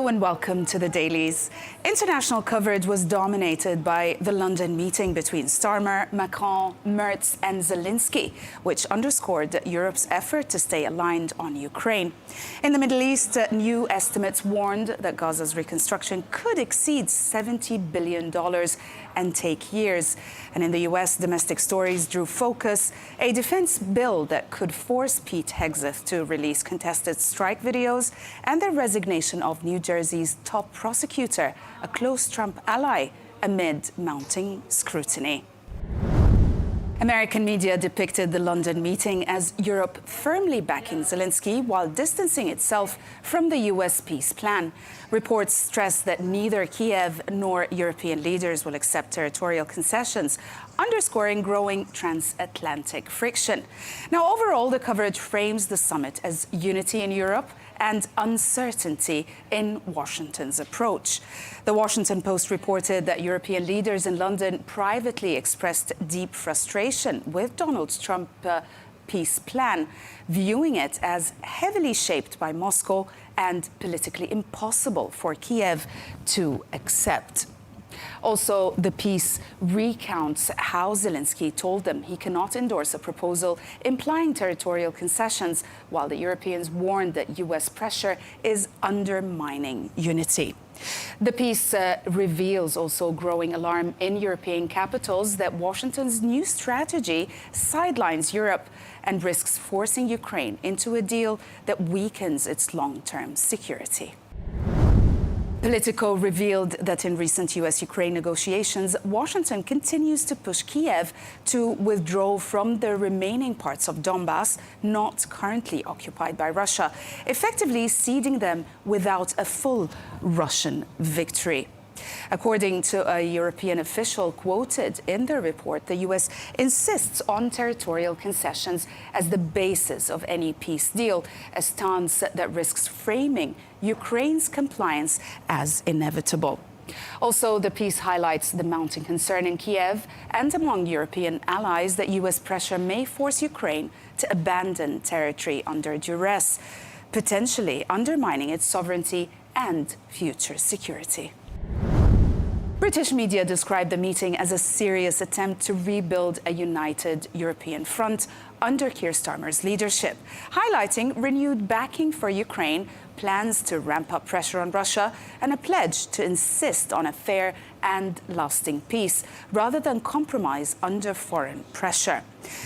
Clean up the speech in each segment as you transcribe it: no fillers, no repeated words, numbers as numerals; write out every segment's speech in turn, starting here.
Hello and welcome to the Dailies. International coverage was dominated by the London meeting between Starmer, Macron, Merz and Zelenskyy, which underscored Europe's effort to stay aligned on Ukraine. In the Middle East, new estimates warned that Gaza's reconstruction could exceed $70 billion and take years. And in the US, domestic stories drew focus: a defense bill that could force Pete Hegseth to release contested strike videos, and the resignation of New Jersey's top prosecutor, a close Trump ally, amid mounting scrutiny. American media depicted the London meeting as Europe firmly backing Zelenskyy while distancing itself from the US peace plan. Reports stress that neither Kiev nor European leaders will accept territorial concessions, underscoring growing transatlantic friction. Now, overall, the coverage frames the summit as unity in Europe and uncertainty in Washington's approach. The Washington Post reported that European leaders in London privately expressed deep frustration with Donald Trump's peace plan, viewing it as heavily shaped by Moscow and politically impossible for Kiev to accept. Also, the piece recounts how Zelenskyy told them he cannot endorse a proposal implying territorial concessions, while the Europeans warned that US pressure is undermining unity. The piece reveals also growing alarm in European capitals that Washington's new strategy sidelines Europe and risks forcing Ukraine into a deal that weakens its long-term security. Politico revealed that in recent US-Ukraine negotiations, Washington continues to push Kiev to withdraw from the remaining parts of Donbass not currently occupied by Russia, effectively ceding them without a full Russian victory. According to a European official quoted in the report, the US insists on territorial concessions as the basis of any peace deal, a stance that risks framing Ukraine's compliance as inevitable. Also, the piece highlights the mounting concern in Kiev and among European allies that US pressure may force Ukraine to abandon territory under duress, potentially undermining its sovereignty and future security. British media described the meeting as a serious attempt to rebuild a united European front under Keir Starmer's leadership, highlighting renewed backing for Ukraine, plans to ramp up pressure on Russia, and a pledge to insist on a fair and lasting peace, rather than compromise under foreign pressure.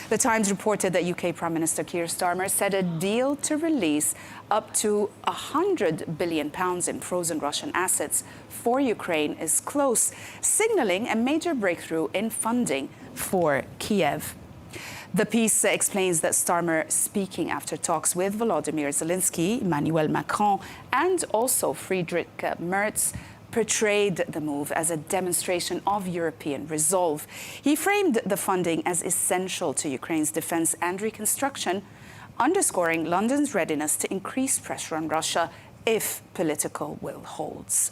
The Times reported that UK Prime Minister Keir Starmer said a deal to release up to £100 billion in frozen Russian assets for Ukraine is close, signaling a major breakthrough in funding for Kiev. The piece explains that Starmer, speaking after talks with Volodymyr Zelenskyy, Emmanuel Macron, and also Friedrich Merz, portrayed the move as a demonstration of European resolve. He framed the funding as essential to Ukraine's defense and reconstruction, underscoring London's readiness to increase pressure on Russia if political will holds.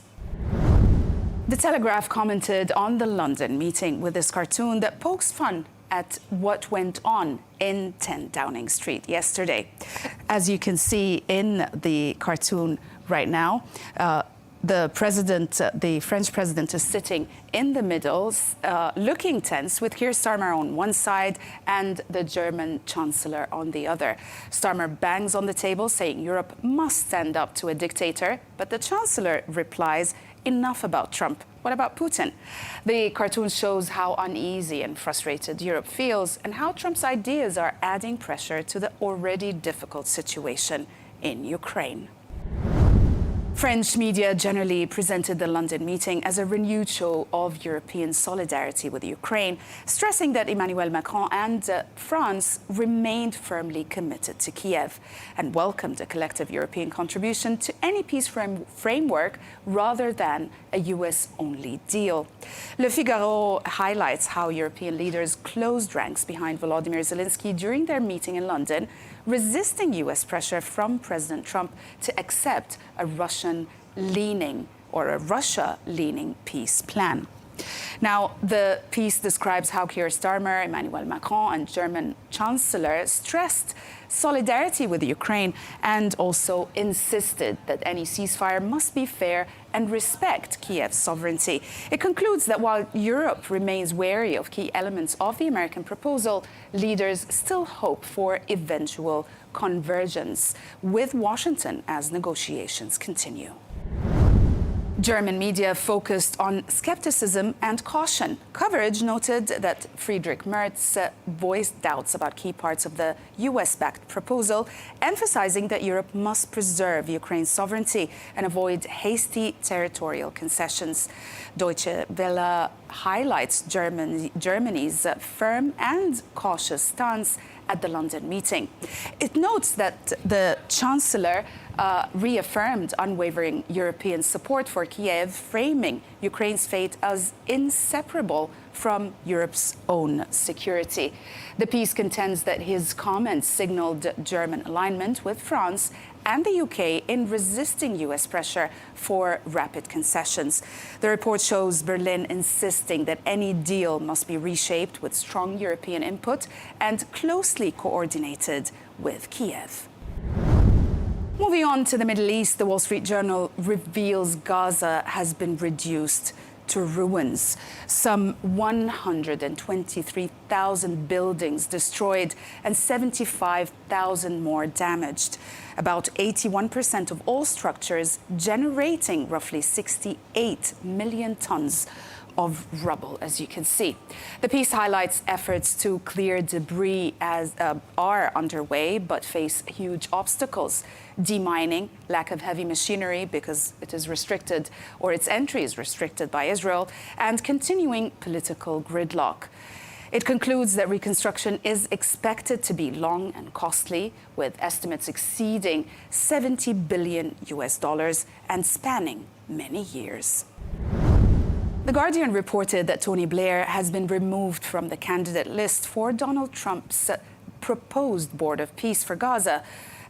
The Telegraph commented on the London meeting with this cartoon that pokes fun at what went on in 10 Downing Street yesterday. As you can see in the cartoon right now, the French president is sitting in the middle, looking tense, with Keir Starmer on one side and the German Chancellor on the other. Starmer bangs on the table, saying Europe must stand up to a dictator, but the Chancellor replies, "Enough about Trump. What about Putin?" The cartoon shows how uneasy and frustrated Europe feels and how Trump's ideas are adding pressure to the already difficult situation in Ukraine. French media generally presented the London meeting as a renewed show of European solidarity with Ukraine, stressing that Emmanuel Macron and France remained firmly committed to Kiev and welcomed a collective European contribution to any peace framework rather than a US-only deal. Le Figaro highlights how European leaders closed ranks behind Volodymyr Zelenskyy during their meeting in London, resisting US pressure from President Trump to accept a Russia-leaning peace plan. Now, the piece describes how Keir Starmer, Emmanuel Macron and German Chancellor stressed solidarity with Ukraine and also insisted that any ceasefire must be fair and respect Kiev's sovereignty. It concludes that while Europe remains wary of key elements of the American proposal, leaders still hope for eventual convergence with Washington as negotiations continue. German media focused on skepticism and caution. Coverage noted that Friedrich Merz voiced doubts about key parts of the US-backed proposal, emphasizing that Europe must preserve Ukraine's sovereignty and avoid hasty territorial concessions. Deutsche Welle highlights Germany's firm and cautious stance at the London meeting. It notes that the Chancellor reaffirmed unwavering European support for Kiev, framing Ukraine's fate as inseparable from Europe's own security. The piece contends that his comments signaled German alignment with France and the UK in resisting US pressure for rapid concessions. The report shows Berlin insisting that any deal must be reshaped with strong European input and closely coordinated with Kiev. Moving on to the Middle East, the Wall Street Journal reveals Gaza has been reduced to ruins. Some 123,000 buildings destroyed and 75,000 more damaged. About 81% of all structures, generating roughly 68 million tons of rubble, as you can see. The piece highlights efforts to clear debris are underway, but face huge obstacles. Demining, lack of heavy machinery because it is restricted, or its entry is restricted by Israel, and continuing political gridlock. It concludes that reconstruction is expected to be long and costly, with estimates exceeding $70 billion and spanning many years. The Guardian reported that Tony Blair has been removed from the candidate list for Donald Trump's proposed Board of Peace for Gaza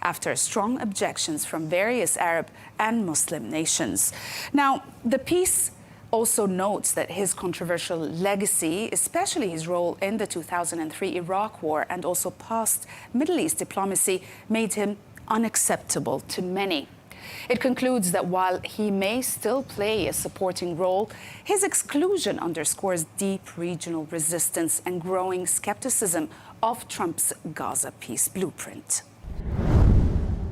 after strong objections from various Arab and Muslim nations. Now, the piece also notes that his controversial legacy, especially his role in the 2003 Iraq War and also past Middle East diplomacy, made him unacceptable to many. It concludes that while he may still play a supporting role, his exclusion underscores deep regional resistance and growing skepticism of Trump's Gaza peace blueprint.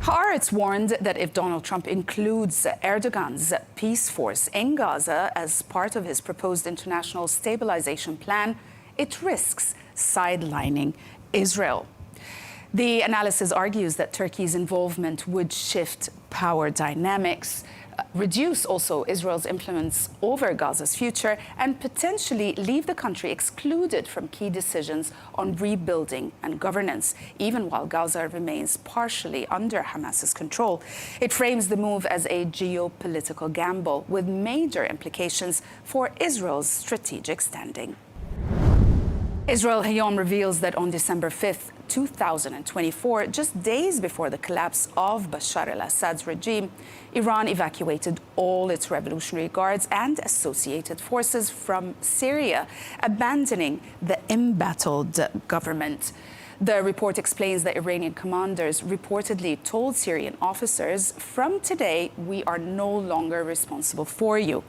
Haaretz warned that if Donald Trump includes Erdogan's peace force in Gaza as part of his proposed international stabilization plan, it risks sidelining Israel. The analysis argues that Turkey's involvement would shift power dynamics, reduce also Israel's influence over Gaza's future, and potentially leave the country excluded from key decisions on rebuilding and governance, even while Gaza remains partially under Hamas's control. It frames the move as a geopolitical gamble with major implications for Israel's strategic standing. Israel Hayom reveals that on December 5th, 2024, just days before the collapse of Bashar al-Assad's regime, Iran evacuated all its Revolutionary Guards and associated forces from Syria, abandoning the embattled government. The report explains that Iranian commanders reportedly told Syrian officers, "From today, we are no longer responsible for you."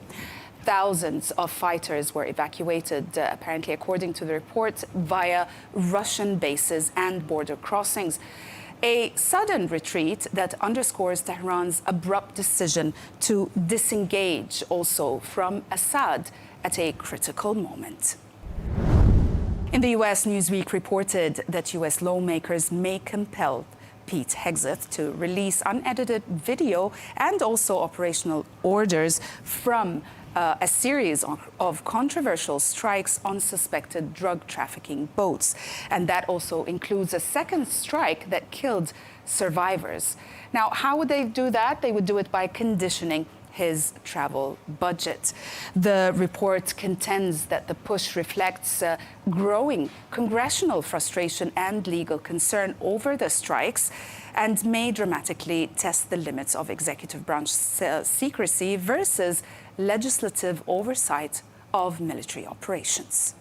Thousands of fighters were evacuated, apparently according to the report, via Russian bases and border crossings. A sudden retreat that underscores Tehran's abrupt decision to disengage also from Assad at a critical moment. In the US, Newsweek reported that US lawmakers may compel Pete Hegseth to release unedited video and also operational orders from a series of controversial strikes on suspected drug trafficking boats. And that also includes a second strike that killed survivors. Now, how would they do that? They would do it by conditioning his travel budget. The report contends that the push reflects growing congressional frustration and legal concern over the strikes and may dramatically test the limits of executive branch secrecy versus legislative oversight of military operations.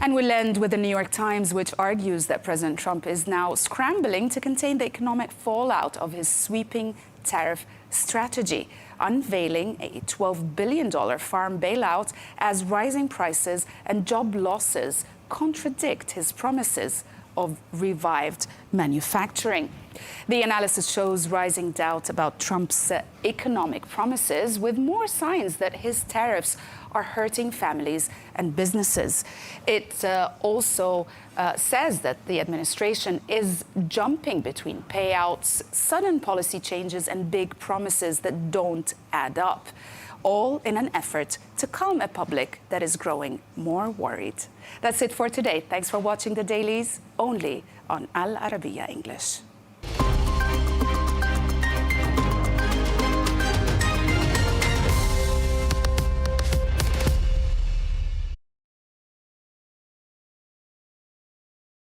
And we'll end with the New York Times, which argues that President Trump is now scrambling to contain the economic fallout of his sweeping tariff strategy, unveiling a $12 billion farm bailout as rising prices and job losses contradict his promises of revived manufacturing. The analysis shows rising doubt about Trump's economic promises, with more signs that his tariffs are hurting families and businesses. It also says that the administration is jumping between payouts, sudden policy changes, and big promises that don't add up, all in an effort to calm a public that is growing more worried. That's it for today. Thanks for watching the Dailies, only on Al Arabiya English.